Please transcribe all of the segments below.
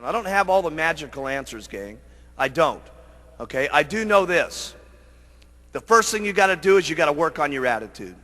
I don't have all the magical answers, gang. I don't. Okay? I do know this. The first thing you got to do is you got to work on your attitude.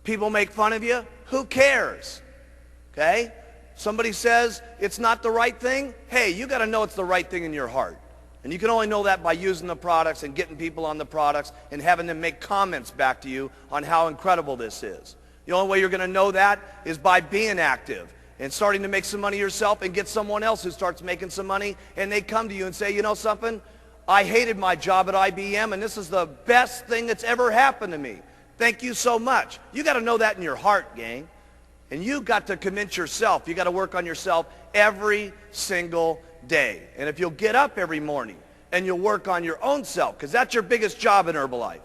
People make fun of you. Who cares? Okay? Somebody says it's not the right thing. Hey, you got to know it's the right thing in your heart. And you can only know that by using the products and getting people on the products and having them make comments back to you on how incredible this is. The only way you're going to know that is by being active and starting to make some money yourself and get someone else who starts making some money, and they come to you and say, you know something? I hated my job at IBM, and this is the best thing that's ever happened to me. Thank you so much. You got to know that in your heart, gang. And you got to convince yourself. You got to work on yourself every single day. And if you'll get up every morning and you'll work on your own self, because that's your biggest job in Herbalife,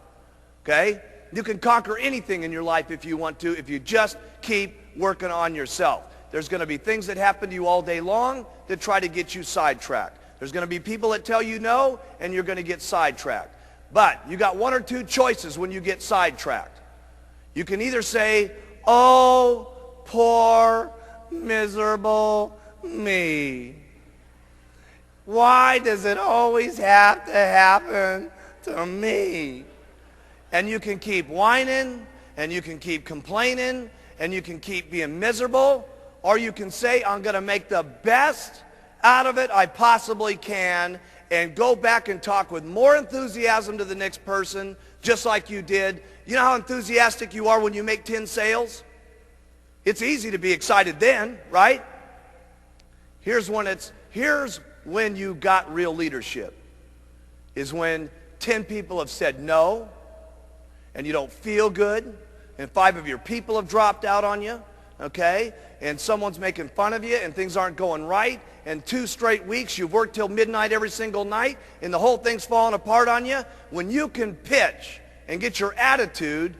okay? You can conquer anything in your life if you want to, if you just keep working on yourself. There's going to be things that happen to you all day long that try to get you sidetracked. There's going to be people that tell you no, and you're going to get sidetracked. But you got one or two choices when you get sidetracked. You can either say, oh, poor, miserable me. Why does it always have to happen to me? And you can keep whining, and you can keep complaining, and you can keep being miserable, or you can say, I'm going to make the best out of it I possibly can, and go back and talk with more enthusiasm to the next person, just like you did. You know how enthusiastic you are when you make 10 sales? It's easy to be excited then, right? Here's when you got real leadership, is when 10 people have said no, and you don't feel good, and 5 of your people have dropped out on you, okay? And someone's making fun of you, and things aren't going right, and 2 straight weeks you've worked till midnight every single night, and the whole thing's falling apart on you. When you can pitch and get your attitude,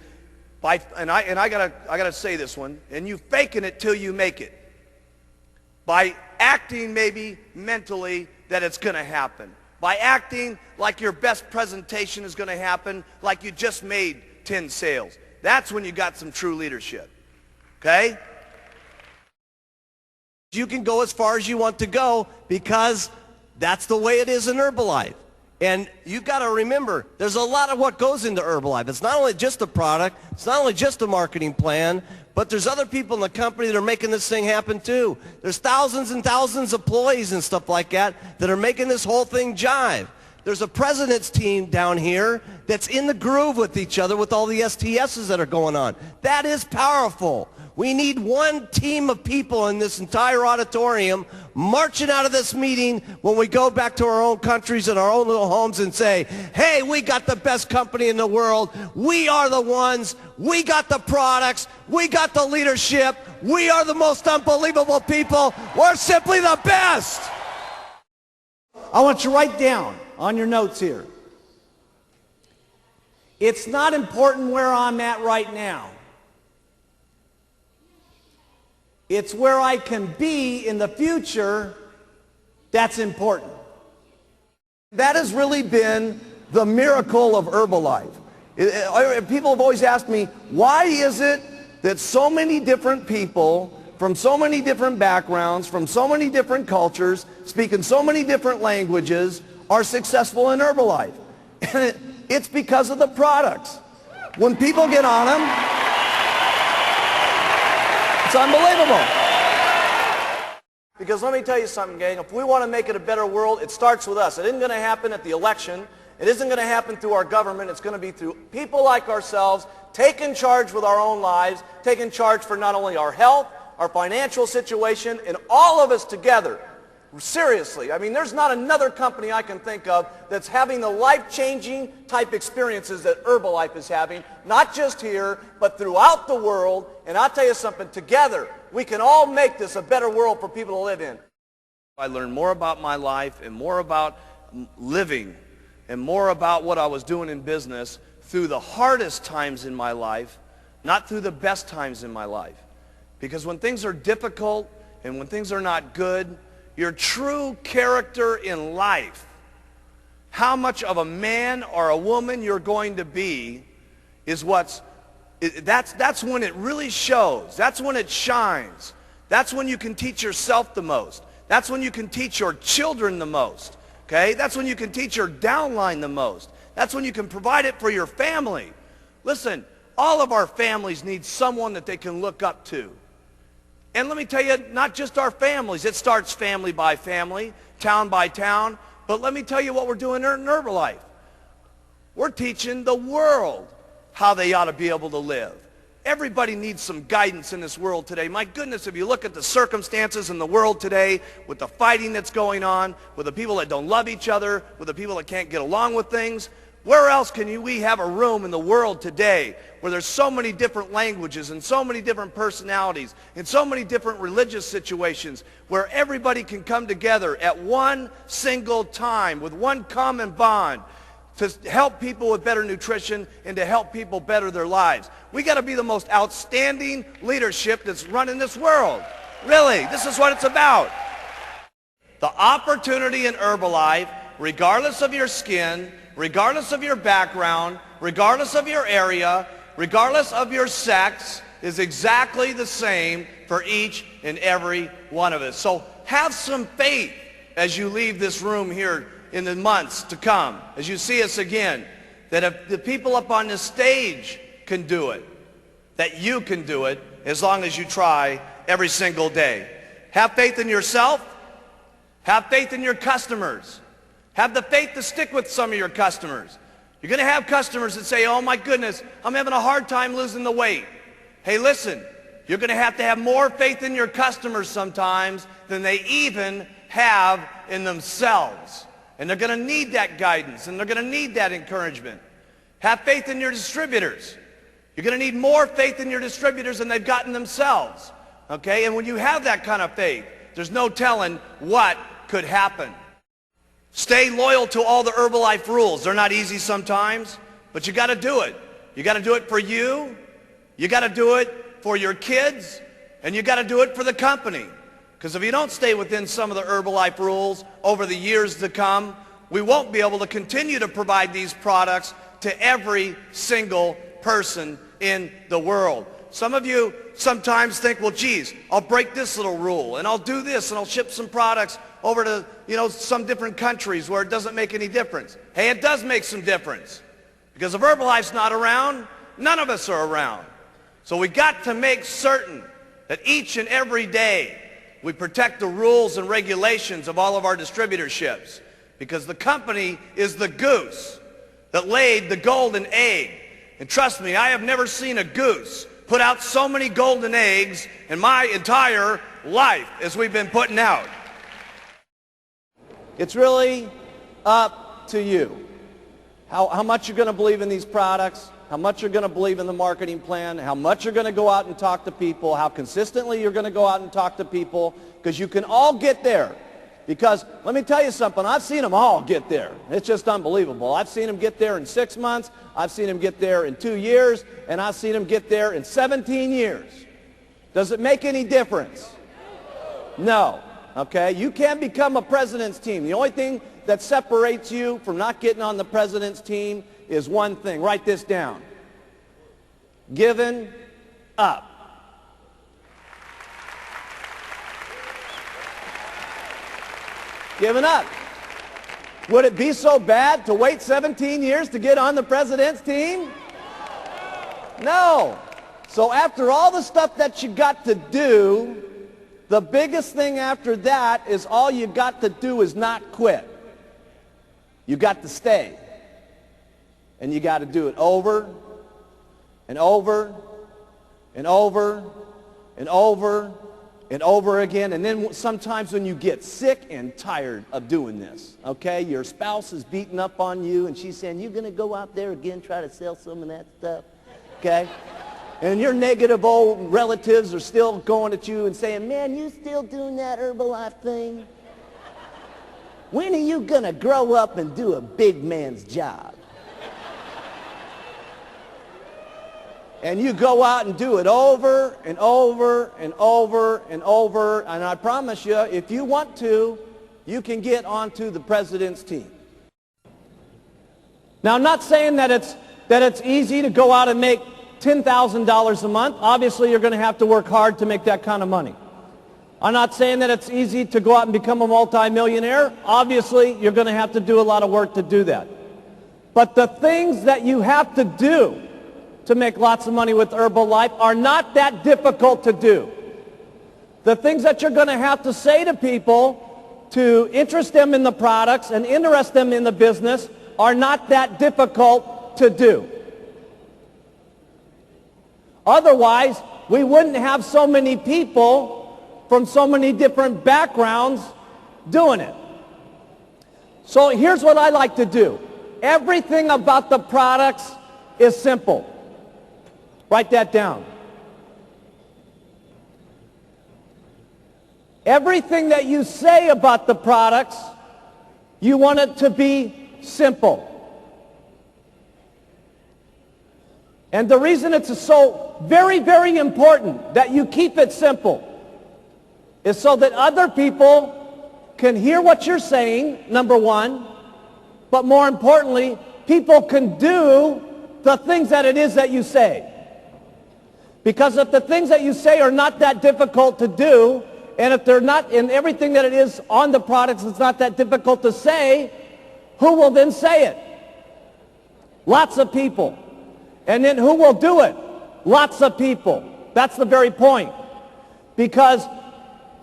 and I gotta say this one, and you faking it till you make it, by acting maybe mentally that it's going to happen, by acting like your best presentation is going to happen, like you just made 10 sales. That's when you got some true leadership, okay? You can go as far as you want to go because that's the way it is in Herbalife. And you've got to remember, there's a lot of what goes into Herbalife. It's not only just a product, it's not only just a marketing plan, but there's other people in the company that are making this thing happen too. There's thousands and thousands of employees and stuff like that are making this whole thing jive. There's a president's team down here that's in the groove with each other with all the STSs that are going on. That is powerful. We need one team of people in this entire auditorium marching out of this meeting when we go back to our own countries and our own little homes and say, hey, we got the best company in the world. We are the ones. We got the products. We got the leadership. We are the most unbelievable people. We're simply the best. I want you to write down on your notes here. It's not important where I'm at right now. It's where I can be in the future that's important. That has really been the miracle of Herbalife. People have always asked me, why is it that so many different people from so many different backgrounds, from so many different cultures, speaking so many different languages, are successful in Herbalife? And it's because of the products. When people get on them, it's unbelievable. Because let me tell you something, gang. If we want to make it a better world, it starts with us. It isn't going to happen at the election. It isn't going to happen through our government. It's going to be through people like ourselves, taking charge with our own lives, taking charge for not only our health, our financial situation, and all of us together. Seriously, I mean, there's not another company I can think of that's having the life-changing type experiences that Herbalife is having, not just here, but throughout the world. And I'll tell you something, together, we can all make this a better world for people to live in. I learned more about my life and more about living and more about what I was doing in business through the hardest times in my life, not through the best times in my life. Because when things are difficult and when things are not good, your true character in life, how much of a man or a woman you're going to be, is that's when it really shows. That's when it shines. That's when you can teach yourself the most. That's when you can teach your children the most. Okay? That's when you can teach your downline the most. That's when you can provide it for your family. Listen, all of our families need someone that they can look up to. And let me tell you, not just our families. It starts family by family, town by town. But let me tell you what we're doing in Herbalife. We're teaching the world how they ought to be able to live. Everybody needs some guidance in this world today. My goodness, if you look at the circumstances in the world today, with the fighting that's going on, with the people that don't love each other, with the people that can't get along with things, where else can we have a room in the world today where there's so many different languages and so many different personalities and so many different religious situations where everybody can come together at one single time with one common bond to help people with better nutrition and to help people better their lives? We got to be the most outstanding leadership that's running this world. Really, this is what it's about. The opportunity in Herbalife, regardless of your skin, regardless of your background, regardless of your area, regardless of your sex, is exactly the same for each and every one of us. So have some faith as you leave this room here in the months to come, as you see us again, that if the people up on this stage can do it, that you can do it as long as you try every single day. Have faith in yourself. Have faith in your customers. Have the faith to stick with some of your customers. You're going to have customers that say, oh my goodness, I'm having a hard time losing the weight. Hey, listen, you're going to have more faith in your customers sometimes than they even have in themselves. And they're going to need that guidance, and they're going to need that encouragement. Have faith in your distributors. You're going to need more faith in your distributors than they've gotten themselves. Okay? And when you have that kind of faith, there's no telling what could happen. Stay loyal to all the Herbalife rules. They're not easy sometimes, but you got to do it. You got to do it for you. You got to do it for your kids, and you got to do it for the company. Because if you don't stay within some of the Herbalife rules over the years to come, we won't be able to continue to provide these products to every single person in the world. Some of you sometimes think, well, geez, I'll break this little rule, and I'll do this, and I'll ship some products over to, some different countries where it doesn't make any difference. Hey, it does make some difference. Because if Herbalife's not around, none of us are around. So we got to make certain that each and every day we protect the rules and regulations of all of our distributorships. Because the company is the goose that laid the golden egg. And trust me, I have never seen a goose put out so many golden eggs in my entire life as we've been putting out. It's really up to you. How much you're going to believe in these products, how much you're going to believe in the marketing plan, how much you're going to go out and talk to people, how consistently you're going to go out and talk to people, because you can all get there. Because let me tell you something, I've seen them all get there. It's just unbelievable. I've seen them get there in 6 months, I've seen them get there in 2 years, and I've seen them get there in 17 years. Does it make any difference? No. Okay? You can't become a president's team. The only thing that separates you from not getting on the president's team is one thing. Write this down. Giving up. Giving up. Would it be so bad to wait 17 years to get on the president's team? No. So after all the stuff that you got to do, the biggest thing after that is all you got to do is not quit. You got to stay. And you got to do it over and over and over and over and over again. And then sometimes when you get sick and tired of doing this, okay, your spouse is beating up on you and she's saying, you're going to go out there again, try to sell some of that stuff, okay? And your negative old relatives are still going at you and saying, man, you still doing that Herbalife thing? When are you going to grow up and do a big man's job? And you go out and do it over and over and over and over. And I promise you, if you want to, you can get onto the president's team. Now, I'm not saying that it's easy to go out and make $10,000 a month. Obviously, you're going to have to work hard to make that kind of money. I'm not saying that it's easy to go out and become a multimillionaire. Obviously, you're going to have to do a lot of work to do that. But the things that you have to do to make lots of money with Herbalife are not that difficult to do. The things that you're going to have to say to people to interest them in the products and interest them in the business are not that difficult to do. Otherwise, we wouldn't have so many people from so many different backgrounds doing it. So here's what I like to do. Everything about the products is simple. Write that down. Everything that you say about the products, you want it to be simple. And the reason it's so very, very important that you keep it simple is so that other people can hear what you're saying, number one, but more importantly, people can do the things that it is that you say. Because if the things that you say are not that difficult to do, and if they're not in everything that it is on the products, it's not that difficult to say, who will then say it? Lots of people. And then who will do it? Lots of people. That's the very point. Because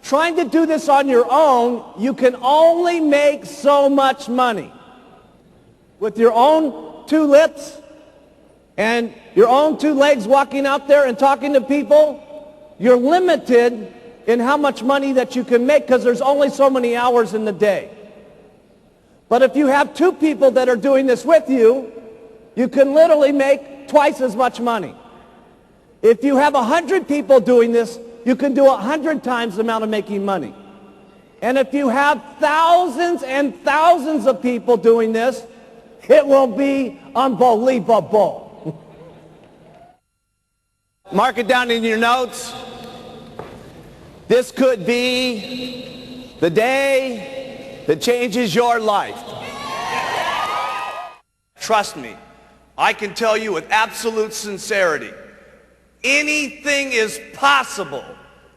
trying to do this on your own, you can only make so much money. With your own two lips and your own two legs walking out there and talking to people, you're limited in how much money that you can make because there's only so many hours in the day. But if you have two people that are doing this with you, you can literally make twice as much money. If you have 100 people doing this, you can do 100 times the amount of making money. And if you have thousands and thousands of people doing this, it will be unbelievable. Mark it down in your notes. This could be the day that changes your life. Trust me, I can tell you with absolute sincerity, anything is possible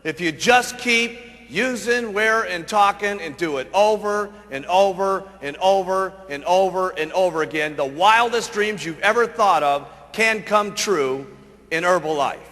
if you just keep using, where, and talking and do it over and over and over and over and over again. The wildest dreams you've ever thought of can come true in Herbalife.